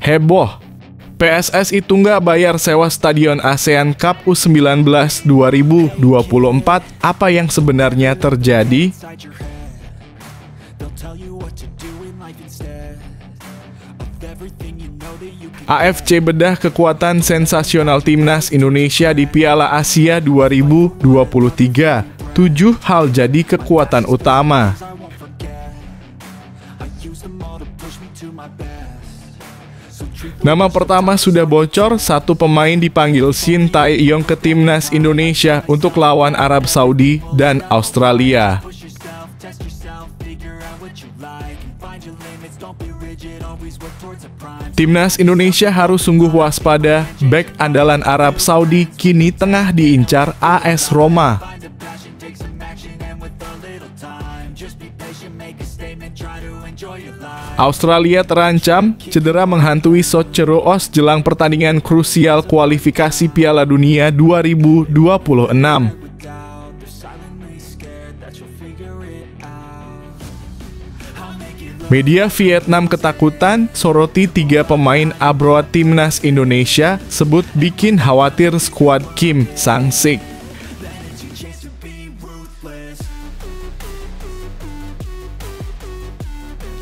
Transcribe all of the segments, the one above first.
Heboh, PSSI tunggak bayar sewa Stadion ASEAN Cup U19 2024. Apa yang sebenarnya terjadi? AFC bedah kekuatan sensasional Timnas Indonesia di Piala Asia 2023. 7 hal jadi kekuatan utama. Nama pertama sudah bocor, satu pemain dipanggil Shin Tae-yong ke Timnas Indonesia untuk lawan Arab Saudi dan Australia. Timnas Indonesia harus sungguh waspada, bek andalan Arab Saudi kini tengah diincar AS Roma. Australia terancam cedera menghantui Socheroos jelang pertandingan krusial kualifikasi Piala Dunia 2026. Media Vietnam ketakutan soroti 3 pemain abroad Timnas Indonesia, sebut bikin khawatir skuad Kim Sang-sik.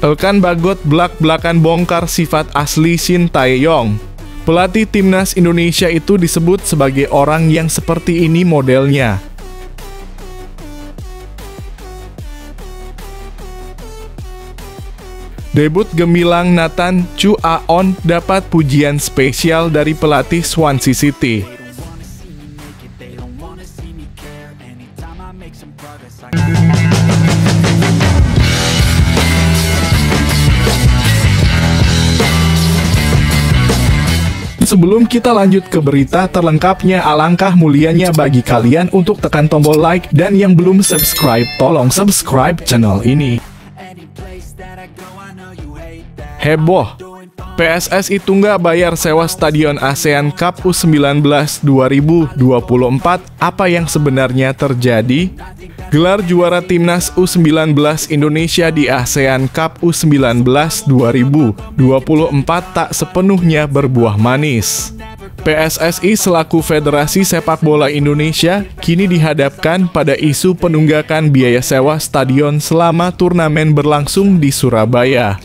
Elkan Bagot belak-belakan bongkar sifat asli Shin Tae-yong. Pelatih Timnas Indonesia itu disebut sebagai orang yang seperti ini modelnya. Debut gemilang Nathan Chu Aon dapat pujian spesial dari pelatih Swansea City. Sebelum kita lanjut ke berita terlengkapnya, alangkah mulianya bagi kalian untuk tekan tombol like, dan yang belum subscribe, tolong subscribe channel ini. Heboh, PSSI tunggak bayar sewa Stadion ASEAN Cup U19 2024. Apa yang sebenarnya terjadi? Gelar juara Timnas U19 Indonesia di ASEAN Cup U19 2024 tak sepenuhnya berbuah manis. PSSI selaku Federasi Sepak Bola Indonesia kini dihadapkan pada isu penunggakan biaya sewa stadion selama turnamen berlangsung di Surabaya.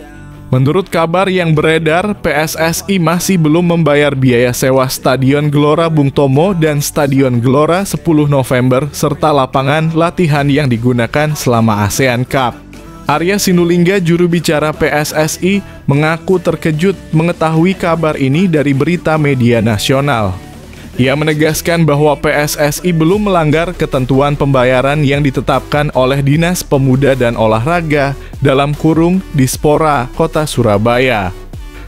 Menurut kabar yang beredar, PSSI masih belum membayar biaya sewa Stadion Gelora Bung Tomo dan Stadion Gelora 10 November serta lapangan latihan yang digunakan selama ASEAN Cup. Arya Sinulinga, juru bicara PSSI, mengaku terkejut mengetahui kabar ini dari berita media nasional. Ia menegaskan bahwa PSSI belum melanggar ketentuan pembayaran yang ditetapkan oleh Dinas Pemuda dan Olahraga (Dispora) Kota Surabaya.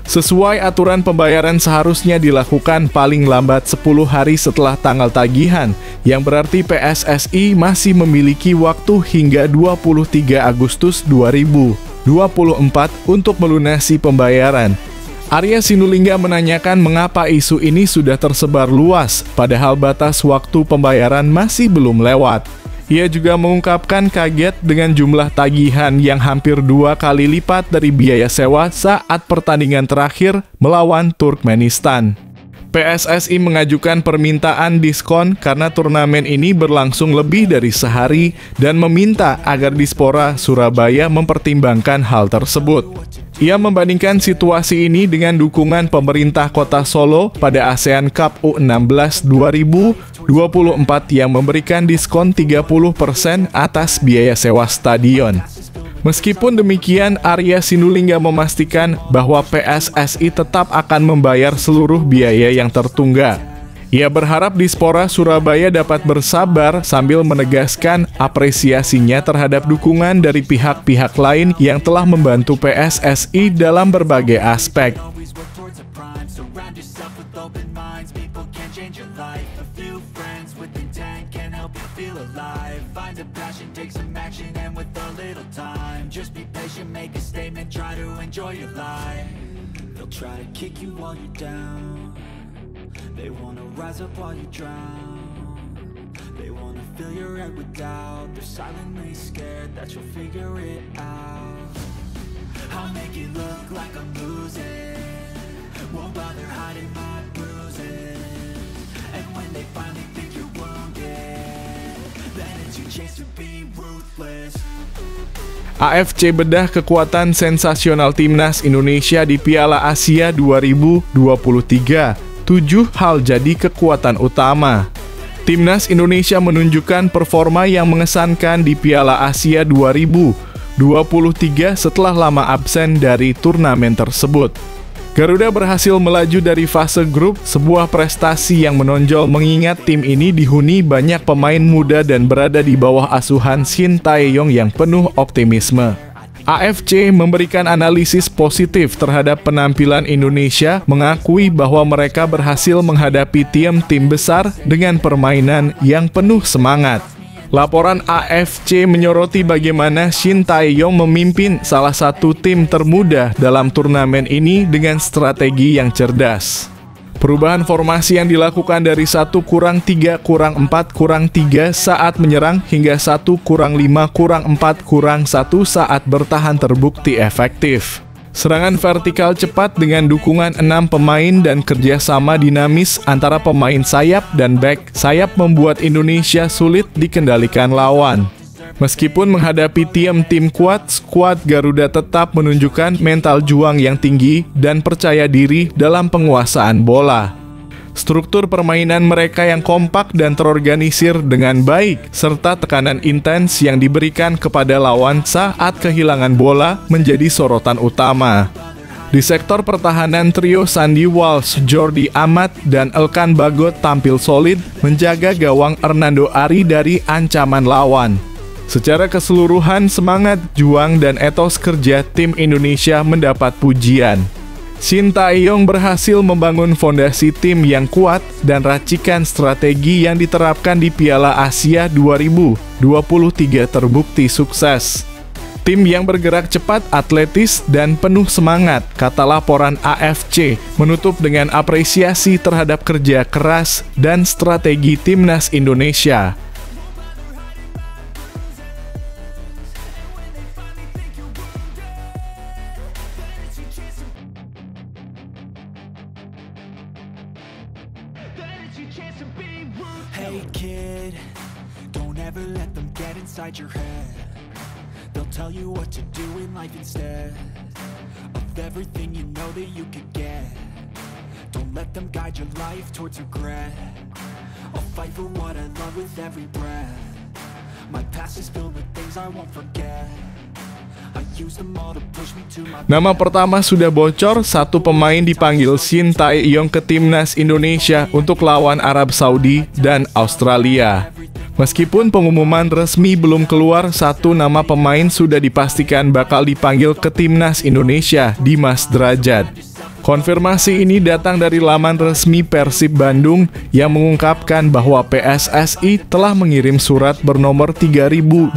Sesuai aturan pembayaran seharusnya dilakukan paling lambat 10 hari setelah tanggal tagihan, yang berarti PSSI masih memiliki waktu hingga 23 Agustus 2024 untuk melunasi pembayaran. Arya Sinulinga menanyakan mengapa isu ini sudah tersebar luas, padahal batas waktu pembayaran masih belum lewat. Ia juga mengungkapkan kaget dengan jumlah tagihan yang hampir 2 kali lipat dari biaya sewa saat pertandingan terakhir melawan Turkmenistan. PSSI mengajukan permintaan diskon karena turnamen ini berlangsung lebih dari sehari dan meminta agar Dispora Surabaya mempertimbangkan hal tersebut. Ia membandingkan situasi ini dengan dukungan pemerintah Kota Solo pada ASEAN Cup U16 2024 yang memberikan diskon 30% atas biaya sewa stadion. Meskipun demikian, Arya Sinulinga memastikan bahwa PSSI tetap akan membayar seluruh biaya yang tertunggak. Ia berharap Dispora Surabaya dapat bersabar sambil menegaskan apresiasinya terhadap dukungan dari pihak-pihak lain yang telah membantu PSSI dalam berbagai aspek. They wanna rise up while you drown. They wanna fill your head with doubt. They're silently scared that you'll figure it out. I'll make it look like I'm losing won't bother hiding my bruises. And when they finally think you're wounded, then it's your chance to be ruthless. AFC bedah kekuatan sensasional timnas Indonesia di Piala Asia 2023. 7 hal jadi kekuatan utama. Timnas Indonesia menunjukkan performa yang mengesankan di Piala Asia 2023 setelah lama absen dari turnamen tersebut. Garuda berhasil melaju dari fase grup, sebuah prestasi yang menonjol mengingat tim ini dihuni banyak pemain muda dan berada di bawah asuhan Shin Tae-yong yang penuh optimisme. AFC memberikan analisis positif terhadap penampilan Indonesia, mengakui bahwa mereka berhasil menghadapi tim besar dengan permainan yang penuh semangat. Laporan AFC menyoroti bagaimana Shin Tae-yong memimpin salah satu tim termuda dalam turnamen ini dengan strategi yang cerdas. Perubahan formasi yang dilakukan dari 1-3-4-3 saat menyerang hingga 1-5-4-1 saat bertahan terbukti efektif. Serangan vertikal cepat dengan dukungan 6 pemain dan kerjasama dinamis antara pemain sayap dan bek sayap membuat Indonesia sulit dikendalikan lawan. Meskipun menghadapi tim kuat, skuad Garuda tetap menunjukkan mental juang yang tinggi dan percaya diri dalam penguasaan bola. Struktur permainan mereka yang kompak dan terorganisir dengan baik, serta tekanan intens yang diberikan kepada lawan saat kehilangan bola menjadi sorotan utama. Di sektor pertahanan, trio Sandy Walsh, Jordi Amat, dan Elkan Bagot tampil solid menjaga gawang Hernando Ari dari ancaman lawan. Secara keseluruhan, semangat, juang, dan etos kerja tim Indonesia mendapat pujian. Shin Tae-yong berhasil membangun fondasi tim yang kuat dan racikan strategi yang diterapkan di Piala Asia 2023 terbukti sukses. Tim yang bergerak cepat, atletis, dan penuh semangat, kata laporan AFC, menutup dengan apresiasi terhadap kerja keras dan strategi timnas Indonesia. Hey kid, don't ever let them get inside your head. They'll tell you what to do in life instead of everything you know that you could get. Don't let them guide your life towards regret. I'll fight for what I love with every breath. My past is filled with things I won't forget. Nama pertama sudah bocor, satu pemain dipanggil Shin Tae-yong ke timnas Indonesia untuk lawan Arab Saudi dan Australia. Meskipun pengumuman resmi belum keluar, satu nama pemain sudah dipastikan bakal dipanggil ke timnas Indonesia, Dimas Drajat. Konfirmasi ini datang dari laman resmi Persib Bandung yang mengungkapkan bahwa PSSI telah mengirim surat bernomor 3827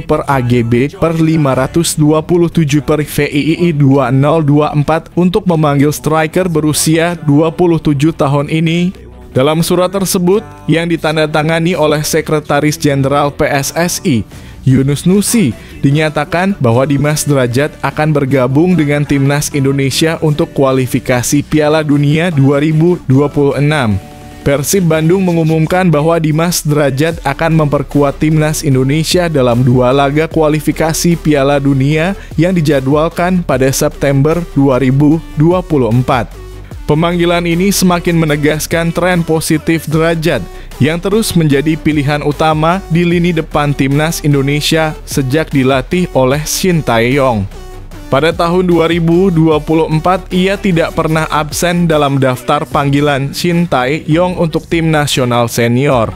per AGB per 527 per VII 2024 untuk memanggil striker berusia 27 tahun ini. Dalam surat tersebut yang ditandatangani oleh Sekretaris Jenderal PSSI, Yunus Nusi, dinyatakan bahwa Dimas Drajat akan bergabung dengan timnas Indonesia untuk kualifikasi Piala Dunia 2026. Persib Bandung mengumumkan bahwa Dimas Drajat akan memperkuat timnas Indonesia dalam 2 laga kualifikasi Piala Dunia yang dijadwalkan pada September 2024. Pemanggilan ini semakin menegaskan tren positif Drajat yang terus menjadi pilihan utama di lini depan timnas Indonesia sejak dilatih oleh Shin Tae-yong. Pada tahun 2024, ia tidak pernah absen dalam daftar panggilan Shin Tae-yong untuk tim nasional senior.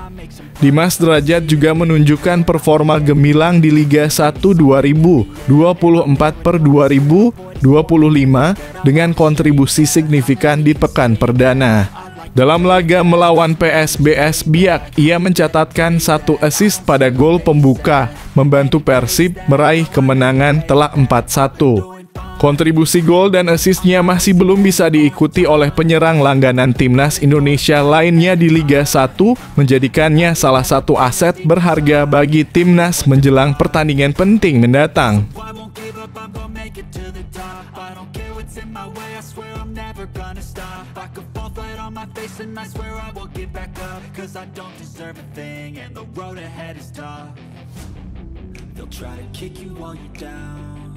Dimas Drajat juga menunjukkan performa gemilang di Liga 1 2024/2025 dengan kontribusi signifikan di pekan perdana. Dalam laga melawan PSBS Biak, ia mencatatkan 1 assist pada gol pembuka, membantu Persib meraih kemenangan telak 4-1. Kontribusi gol dan asisnya masih belum bisa diikuti oleh penyerang langganan timnas Indonesia lainnya di Liga 1, menjadikannya salah satu aset berharga bagi timnas menjelang pertandingan penting mendatang. I won't give up, I'm gonna make it to the top. I don't care what's in my way, I swear I'm never gonna stop. I could fall flat on my face and I swear I will get back up. Cause I don't deserve a thing and the road ahead is tough. They'll try to kick you while you're down.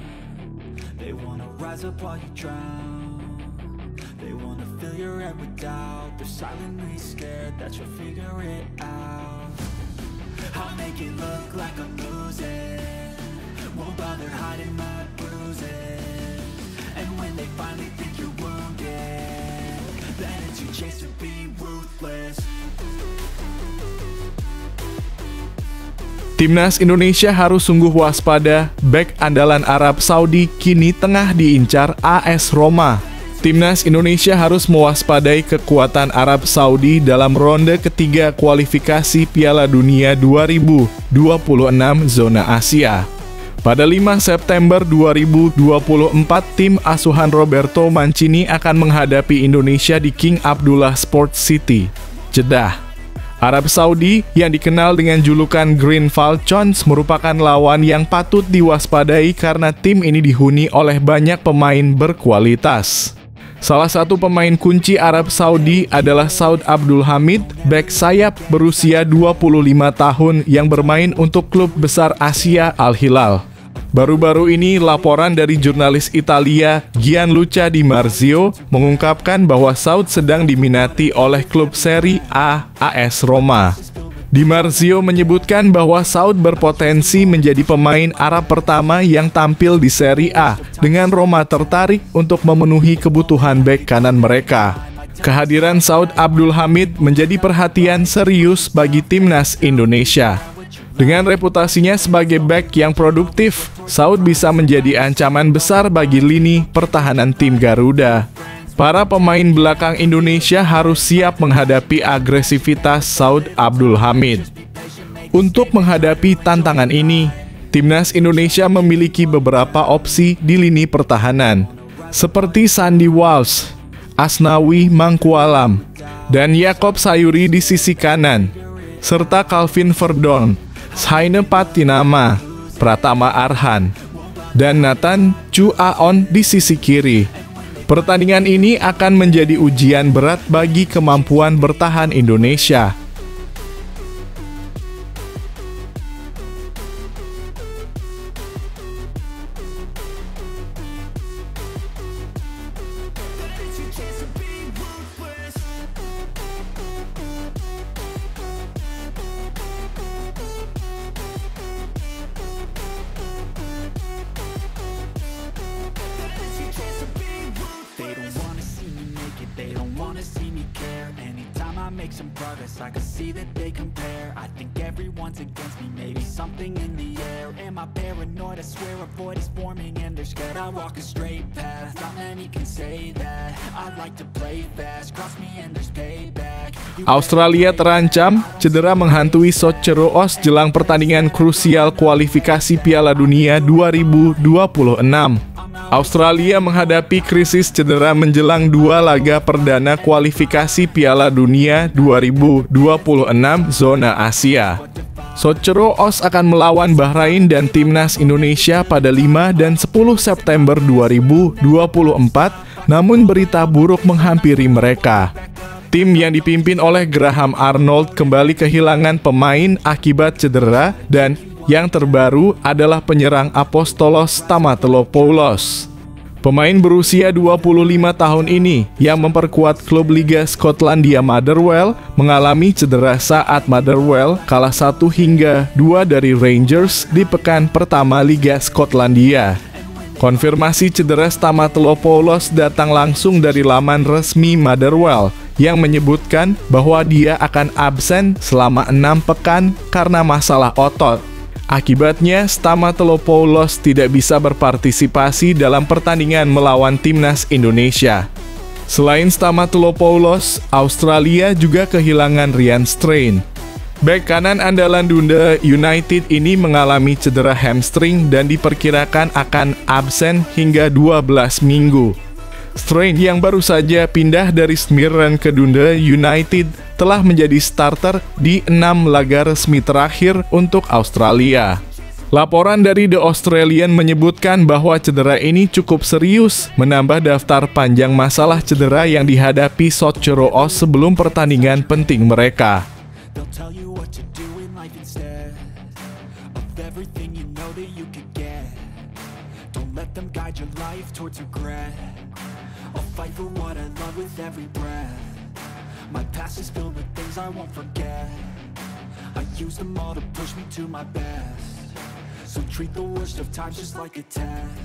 They wanna rise up while you drown. They wanna fill your head with doubt. They're silently scared that you'll figure it out. I'll make it look like I'm losing. Won't bother hiding my bruises. And when they finally think you're wounded, then it's your chance to be ruthless. Timnas Indonesia harus sungguh waspada, bek andalan Arab Saudi kini tengah diincar AS Roma. Timnas Indonesia harus mewaspadai kekuatan Arab Saudi dalam ronde ketiga kualifikasi Piala Dunia 2026 zona Asia. Pada 5 September 2024, tim asuhan Roberto Mancini akan menghadapi Indonesia di King Abdullah Sports City, Jeddah. Arab Saudi yang dikenal dengan julukan Green Falcons merupakan lawan yang patut diwaspadai karena tim ini dihuni oleh banyak pemain berkualitas. Salah satu pemain kunci Arab Saudi adalah Saud Abdul Hamid, bek sayap berusia 25 tahun yang bermain untuk klub besar Asia Al Hilal. Baru-baru ini laporan dari jurnalis Italia Gianluca Di Marzio mengungkapkan bahwa Saud sedang diminati oleh klub Serie A AS Roma. Di Marzio menyebutkan bahwa Saud berpotensi menjadi pemain Arab pertama yang tampil di Serie A, dengan Roma tertarik untuk memenuhi kebutuhan bek kanan mereka. Kehadiran Saud Abdul Hamid menjadi perhatian serius bagi timnas Indonesia. Dengan reputasinya sebagai bek yang produktif, Saud bisa menjadi ancaman besar bagi lini pertahanan tim Garuda. Para pemain belakang Indonesia harus siap menghadapi agresivitas Saud Abdul Hamid. Untuk menghadapi tantangan ini, timnas Indonesia memiliki beberapa opsi di lini pertahanan, seperti Sandy Walsh, Asnawi Mangkualam, dan Yakob Sayuri di sisi kanan, serta Calvin Verdon, Saine Patinama, Pratama Arhan, dan Nathan Chu Aon di sisi kiri. Pertandingan ini akan menjadi ujian berat bagi kemampuan bertahan Indonesia. Make some progress, I can see that they compare. I think everyone's against me, maybe something in the air. Am I paranoid? I swear a void is forming and they're scared. I walk a straight path, not many can say that. I like to play fast, cross me and there's payback. Australia terancam cedera menghantui Sotjero Os jelang pertandingan krusial kualifikasi Piala Dunia 2026. Australia menghadapi krisis cedera menjelang 2 laga perdana kualifikasi Piala Dunia 2026 zona Asia. Sotjero Os akan melawan Bahrain dan timnas Indonesia pada 5 dan 10 September 2024, namun berita buruk menghampiri mereka. Tim yang dipimpin oleh Graham Arnold kembali kehilangan pemain akibat cedera, dan yang terbaru adalah penyerang Apostolos Stamatilopoulos. Pemain berusia 25 tahun ini yang memperkuat klub Liga Skotlandia Motherwell mengalami cedera saat Motherwell kalah 1 hingga 2 dari Rangers di pekan pertama Liga Skotlandia. Konfirmasi cedera Stamatilopoulos datang langsung dari laman resmi Motherwell yang menyebutkan bahwa dia akan absen selama 6 pekan karena masalah otot. Akibatnya, Stamatilopoulos tidak bisa berpartisipasi dalam pertandingan melawan timnas Indonesia. Selain Stamatilopoulos, Australia juga kehilangan Ryan Strain. Bek kanan andalan Dundee United ini mengalami cedera hamstring dan diperkirakan akan absen hingga 12 minggu. Strain yang baru saja pindah dari Smirren ke Dundee United telah menjadi starter di 6 laga resmi terakhir untuk Australia. Laporan dari The Australian menyebutkan bahwa cedera ini cukup serius, menambah daftar panjang masalah cedera yang dihadapi Sotjero Os sebelum pertandingan penting mereka. They'll tell you what to do in life instead of everything you know that you could get. Don't let them guide your life towards regret. I'll fight for what I love with every breath. My past is filled with things I won't forget. I use them all to push me to my best. So treat the worst of times just like a test.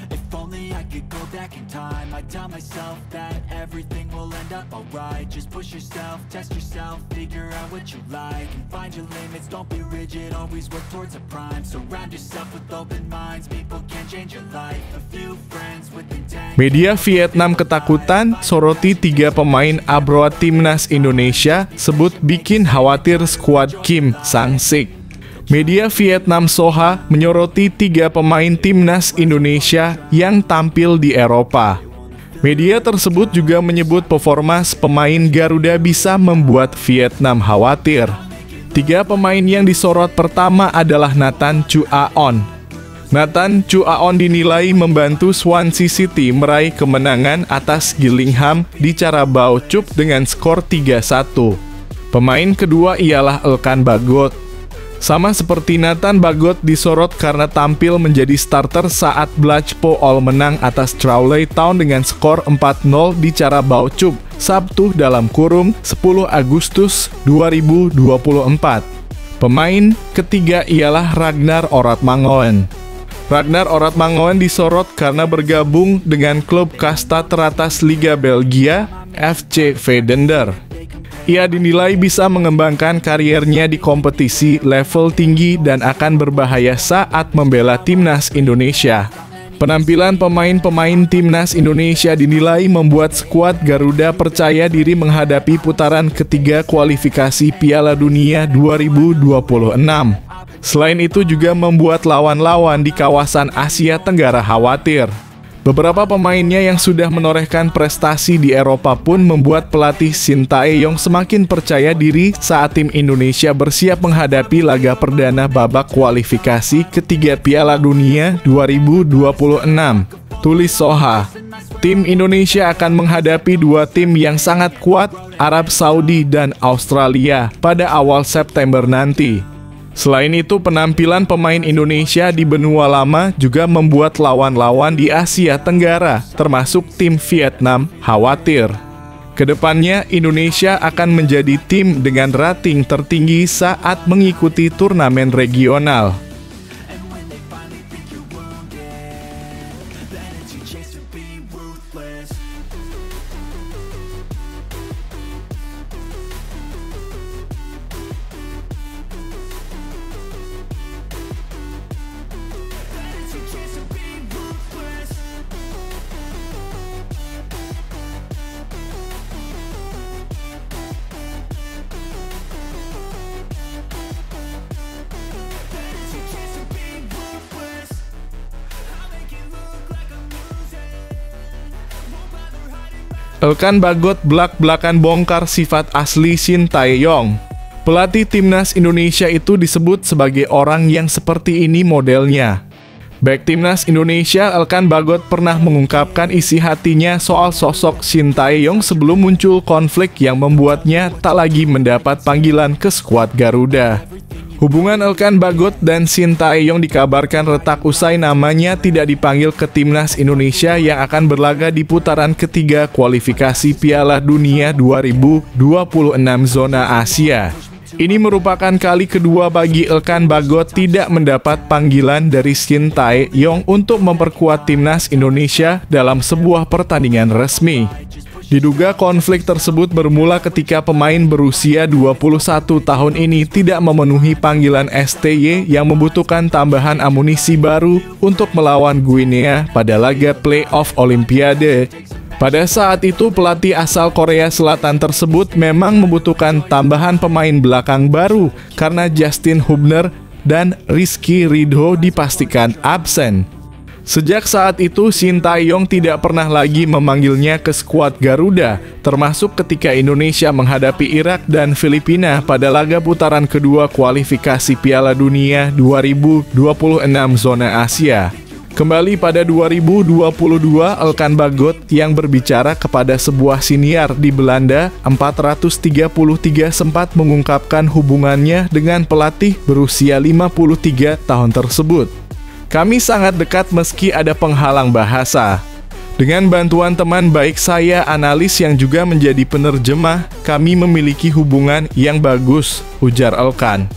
If only I could go back in time, I'd tell myself that everything will end up alright. Just push yourself, test yourself, figure out what you like, and find your limits, don't be rigid, always work towards a prime. Surround yourself with open minds, people can change your life. A few friends with intent. Media Vietnam ketakutan soroti 3 pemain abroad timnas Indonesia sebut bikin khawatir skuad Kim Sang-sik. Media Vietnam Soha menyoroti 3 pemain timnas Indonesia yang tampil di Eropa. Media tersebut juga menyebut performa pemain Garuda bisa membuat Vietnam khawatir. 3 pemain yang disorot pertama adalah Nathan Chu Aon. Nathan Chu Aon dinilai membantu Swansea City meraih kemenangan atas Gillingham di Carabao Cup dengan skor 3-1. Pemain kedua ialah Elkan Bagot. Sama seperti Nathan, Bagot disorot karena tampil menjadi starter saat Blackpool menang atas Crawley Town dengan skor 4-0 di Carabao Cup, Sabtu dalam kurung 10 Agustus 2024. Pemain ketiga ialah Ragnar Oratmangoen. Ragnar Oratmangoen disorot karena bergabung dengan klub kasta teratas Liga Belgia, FC Vedender. Ia dinilai bisa mengembangkan kariernya di kompetisi level tinggi dan akan berbahaya saat membela timnas Indonesia. Penampilan pemain-pemain timnas Indonesia dinilai membuat skuad Garuda percaya diri menghadapi putaran ketiga kualifikasi Piala Dunia 2026. Selain itu juga membuat lawan-lawan di kawasan Asia Tenggara khawatir. Beberapa pemainnya yang sudah menorehkan prestasi di Eropa pun membuat pelatih Shin Tae-yong semakin percaya diri saat tim Indonesia bersiap menghadapi laga perdana babak kualifikasi ketiga Piala Dunia 2026. Tulis Soha, tim Indonesia akan menghadapi 2 tim yang sangat kuat, Arab Saudi dan Australia, pada awal September nanti. Selain itu, penampilan pemain Indonesia di benua lama juga membuat lawan-lawan di Asia Tenggara, termasuk tim Vietnam, khawatir. Kedepannya, Indonesia akan menjadi tim dengan rating tertinggi saat mengikuti turnamen regional. Elkan Bagot belak-belakan bongkar sifat asli Shin Tae-yong. Pelatih timnas Indonesia itu disebut sebagai orang yang seperti ini modelnya. Bek timnas Indonesia Elkan Bagot pernah mengungkapkan isi hatinya soal sosok Shin Tae-yong sebelum muncul konflik yang membuatnya tak lagi mendapat panggilan ke skuad Garuda. Hubungan Elkan Bagot dan Shin Tae-yong dikabarkan retak usai namanya tidak dipanggil ke timnas Indonesia yang akan berlaga di putaran ketiga kualifikasi Piala Dunia 2026 zona Asia. Ini merupakan kali kedua bagi Elkan Bagot tidak mendapat panggilan dari Shin Tae-yong untuk memperkuat timnas Indonesia dalam sebuah pertandingan resmi. Diduga konflik tersebut bermula ketika pemain berusia 21 tahun ini tidak memenuhi panggilan STY yang membutuhkan tambahan amunisi baru untuk melawan Guinea pada laga playoff Olimpiade. Pada saat itu, pelatih asal Korea Selatan tersebut memang membutuhkan tambahan pemain belakang baru karena Justin Hubner dan Rizky Ridho dipastikan absen. Sejak saat itu, Sintayong tidak pernah lagi memanggilnya ke skuad Garuda, termasuk ketika Indonesia menghadapi Irak dan Filipina pada laga putaran kedua kualifikasi Piala Dunia 2026 zona Asia. Kembali pada 2022, Elkan Bagot yang berbicara kepada sebuah siniar di Belanda 433 sempat mengungkapkan hubungannya dengan pelatih berusia 53 tahun tersebut. Kami sangat dekat meski ada penghalang bahasa. Dengan bantuan teman baik saya, analis yang juga menjadi penerjemah, kami memiliki hubungan yang bagus, ujar Elkan.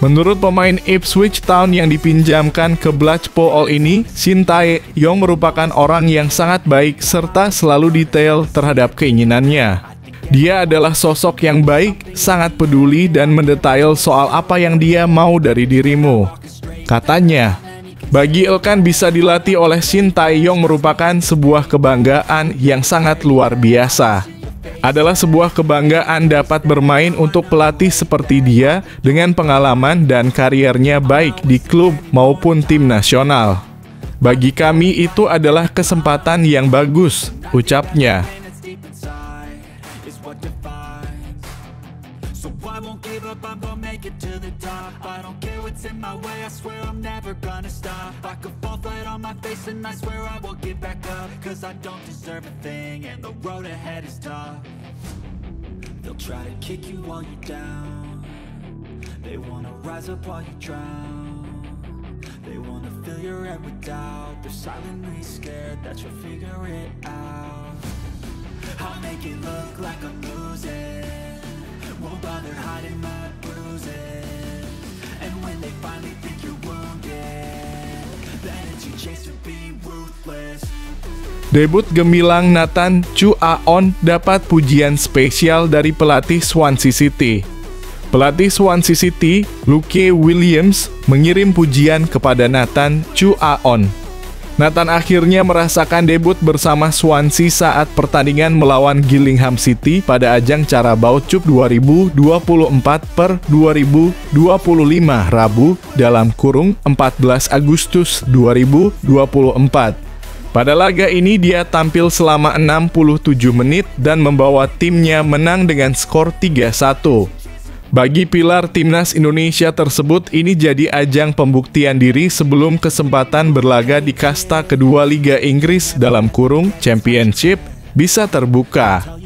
Menurut pemain Ipswich Town yang dipinjamkan ke Blackpool ini, Sintayong merupakan orang yang sangat baik serta selalu detail terhadap keinginannya. Dia adalah sosok yang baik, sangat peduli dan mendetail soal apa yang dia mau dari dirimu, katanya. Bagi Elkan, bisa dilatih oleh Sintayong merupakan sebuah kebanggaan yang sangat luar biasa. Adalah sebuah kebanggaan dapat bermain untuk pelatih seperti dia dengan pengalaman dan kariernya baik di klub maupun tim nasional. Bagi kami itu adalah kesempatan yang bagus, ucapnya. In my way, I swear I'm never gonna stop. I could fall flat on my face and I swear I will get back up. Cause I don't deserve a thing and the road ahead is tough. They'll try to kick you while you're down. They wanna rise up while you drown. They wanna fill your head with doubt. They're silently scared that you'll figure it out. I'll make it look like I'm losing. Won't bother hiding my bruises. And when they finally think you're wounded, then it's your chance to be ruthless. Debut gemilang Nathan Chu Aon dapat pujian spesial dari pelatih Swansea City. Pelatih Swansea City, Luke Williams, mengirim pujian kepada Nathan Chu Aon. Nathan akhirnya merasakan debut bersama Swansea saat pertandingan melawan Gillingham City pada ajang Carabao Cup 2024/2025 Rabu (14 Agustus 2024). Pada laga ini dia tampil selama 67 menit dan membawa timnya menang dengan skor 3-1. Bagi pilar timnas Indonesia tersebut, ini jadi ajang pembuktian diri sebelum kesempatan berlaga di kasta kedua Liga Inggris (Championship) bisa terbuka.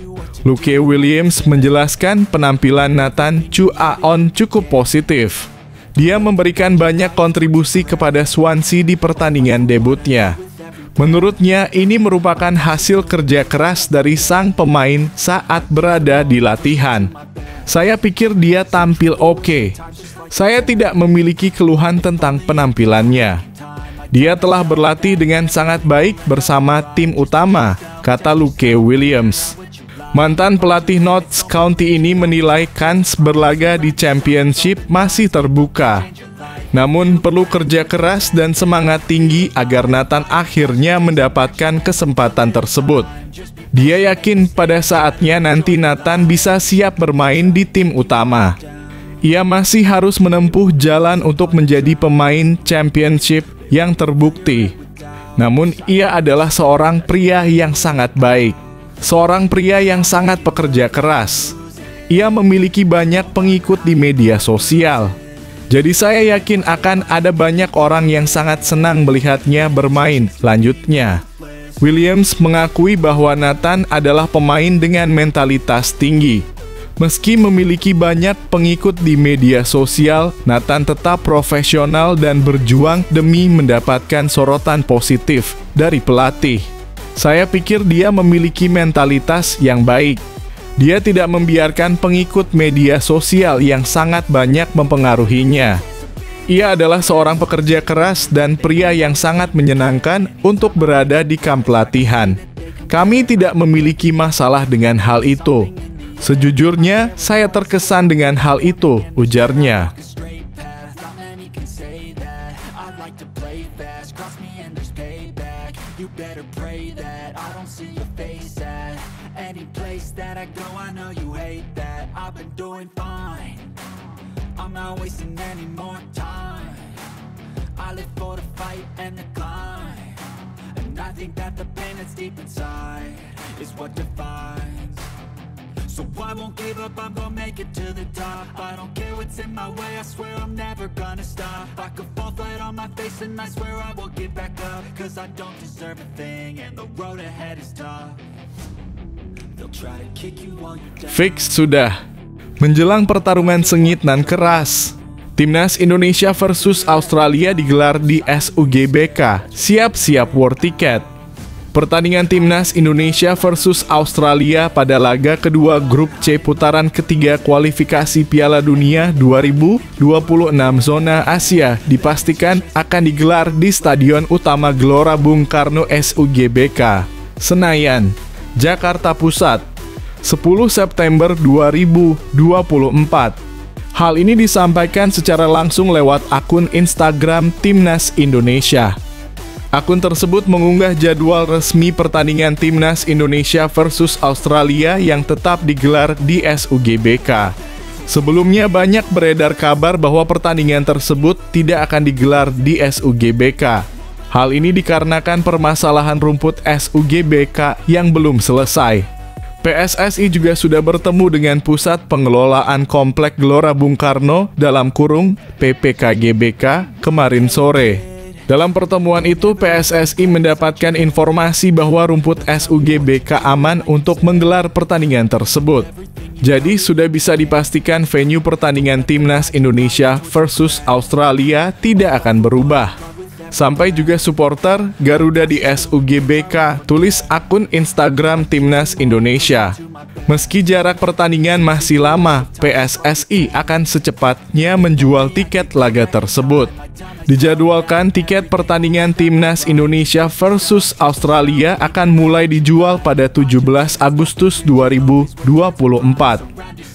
Luke Williams menjelaskan penampilan Nathan Chu Aon cukup positif. Dia memberikan banyak kontribusi kepada Swansea di pertandingan debutnya. Menurutnya, ini merupakan hasil kerja keras dari sang pemain saat berada di latihan. Saya pikir dia tampil oke. Saya tidak memiliki keluhan tentang penampilannya. Dia telah berlatih dengan sangat baik bersama tim utama, kata Luke Williams. Mantan pelatih Notts County ini menilai kans berlaga di Championship masih terbuka. Namun perlu kerja keras dan semangat tinggi agar Nathan akhirnya mendapatkan kesempatan tersebut. Dia yakin pada saatnya nanti Nathan bisa siap bermain di tim utama. Ia masih harus menempuh jalan untuk menjadi pemain Championship yang terbukti. Namun ia adalah seorang pria yang sangat baik. Seorang pria yang sangat pekerja keras. Ia memiliki banyak pengikut di media sosial. Jadi saya yakin akan ada banyak orang yang sangat senang melihatnya bermain, lanjutnya. Williams mengakui bahwa Nathan adalah pemain dengan mentalitas tinggi. Meski memiliki banyak pengikut di media sosial, Nathan tetap profesional dan berjuang demi mendapatkan sorotan positif dari pelatih. Saya pikir dia memiliki mentalitas yang baik. Dia tidak membiarkan pengikut media sosial yang sangat banyak mempengaruhinya. Ia adalah seorang pekerja keras dan pria yang sangat menyenangkan untuk berada di kamp latihan. Kami tidak memiliki masalah dengan hal itu. Sejujurnya, saya terkesan dengan hal itu, ujarnya. I'm not wasting any more time. I live for the fight and the climb. And I think that the pain that's deep inside is what defines. So I won't give up, I'm gonna make it to the top. I don't care what's in my way, I swear I'm never gonna stop. I could fall flat on my face and I swear I will get back up. Cause I don't deserve a thing and the road ahead is tough. They'll try to kick you while you're down. Fix sudah. Menjelang pertarungan sengit dan keras, Timnas Indonesia versus Australia digelar di SUGBK. Siap-siap war tiket. Pertandingan Timnas Indonesia versus Australia pada laga kedua grup C putaran ketiga kualifikasi Piala Dunia 2026 zona Asia dipastikan akan digelar di Stadion Utama Gelora Bung Karno SUGBK, Senayan, Jakarta Pusat, 10 September 2024. Hal ini disampaikan secara langsung lewat akun Instagram Timnas Indonesia. Akun tersebut mengunggah jadwal resmi pertandingan Timnas Indonesia versus Australia yang tetap digelar di SUGBK. Sebelumnya banyak beredar kabar bahwa pertandingan tersebut tidak akan digelar di SUGBK. Hal ini dikarenakan permasalahan rumput SUGBK yang belum selesai. PSSI juga sudah bertemu dengan Pusat Pengelolaan Komplek Gelora Bung Karno (PPKGBK) kemarin sore. Dalam pertemuan itu, PSSI mendapatkan informasi bahwa rumput SUGBK aman untuk menggelar pertandingan tersebut. Jadi, sudah bisa dipastikan venue pertandingan Timnas Indonesia versus Australia tidak akan berubah. Sampai juga supporter Garuda di SUGBK, tulis akun Instagram Timnas Indonesia. Meski jarak pertandingan masih lama, PSSI akan secepatnya menjual tiket laga tersebut. Dijadwalkan tiket pertandingan Timnas Indonesia versus Australia akan mulai dijual pada 17 Agustus 2024.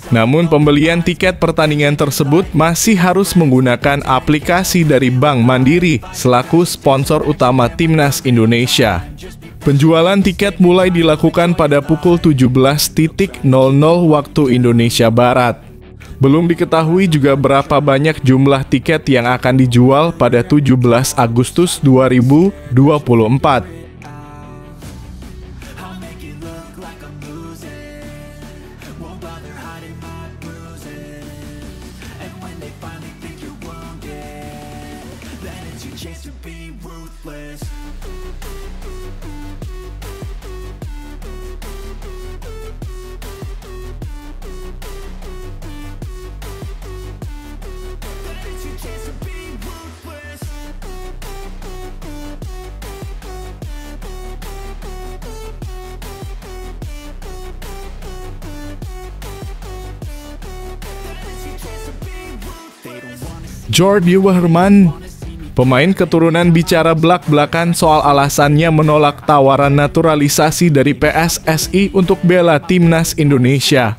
Namun pembelian tiket pertandingan tersebut masih harus menggunakan aplikasi dari Bank Mandiri selaku sponsor utama Timnas Indonesia. Penjualan tiket mulai dilakukan pada pukul 17.00 waktu Indonesia Barat. Belum diketahui juga berapa banyak jumlah tiket yang akan dijual pada 17 Agustus 2024. Jordi Wehrman, pemain keturunan bicara belak-belakan soal alasannya menolak tawaran naturalisasi dari PSSI untuk bela Timnas Indonesia.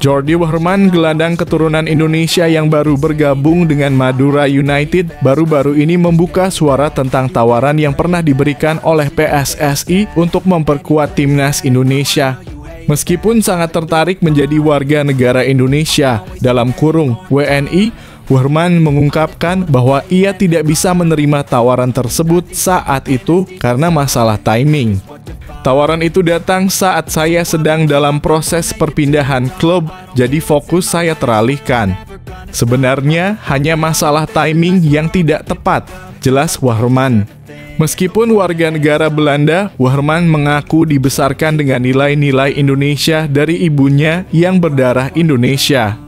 Jordi Wehrman, gelandang keturunan Indonesia yang baru bergabung dengan Madura United, baru-baru ini membuka suara tentang tawaran yang pernah diberikan oleh PSSI untuk memperkuat Timnas Indonesia. Meskipun sangat tertarik menjadi warga negara Indonesia (WNI), Wehrman mengungkapkan bahwa ia tidak bisa menerima tawaran tersebut saat itu karena masalah timing. Tawaran itu datang saat saya sedang dalam proses perpindahan klub, jadi fokus saya teralihkan. Sebenarnya hanya masalah timing yang tidak tepat, jelas Wehrman. Meskipun warga negara Belanda, Wehrman mengaku dibesarkan dengan nilai-nilai Indonesia dari ibunya yang berdarah Indonesia.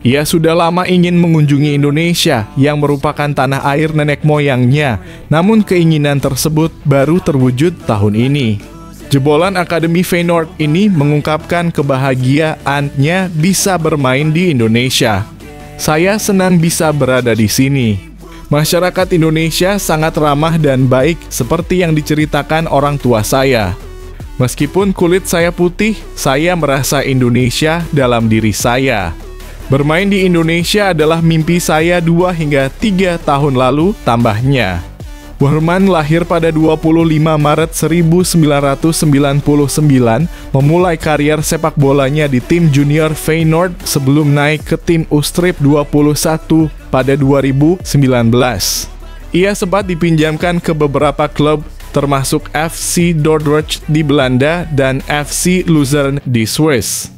Ia sudah lama ingin mengunjungi Indonesia yang merupakan tanah air nenek moyangnya, namun keinginan tersebut baru terwujud tahun ini. Jebolan Akademi Feyenoord ini mengungkapkan kebahagiaannya bisa bermain di Indonesia. Saya senang bisa berada di sini. Masyarakat Indonesia sangat ramah dan baik seperti yang diceritakan orang tua saya. Meskipun kulit saya putih, saya merasa Indonesia dalam diri saya. Bermain di Indonesia adalah mimpi saya 2 hingga 3 tahun lalu, tambahnya. Wehrman lahir pada 25 Maret 1999, memulai karier sepak bolanya di tim junior Feyenoord sebelum naik ke tim Ustrip 21 pada 2019. Ia sempat dipinjamkan ke beberapa klub, termasuk FC Dordrecht di Belanda dan FC Luzern di Swiss.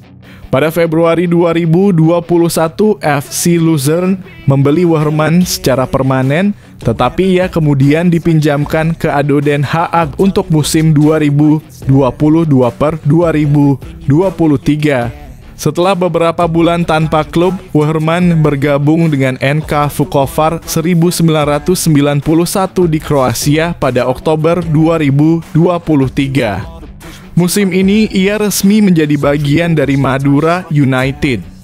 Pada Februari 2021, FC Luzern membeli Wehrmann secara permanen, tetapi ia kemudian dipinjamkan ke ADO Den Haag untuk musim 2022/2023. Setelah beberapa bulan tanpa klub, Wehrmann bergabung dengan NK Vukovar 1991 di Kroasia pada Oktober 2023. Musim ini ia resmi menjadi bagian dari Madura United.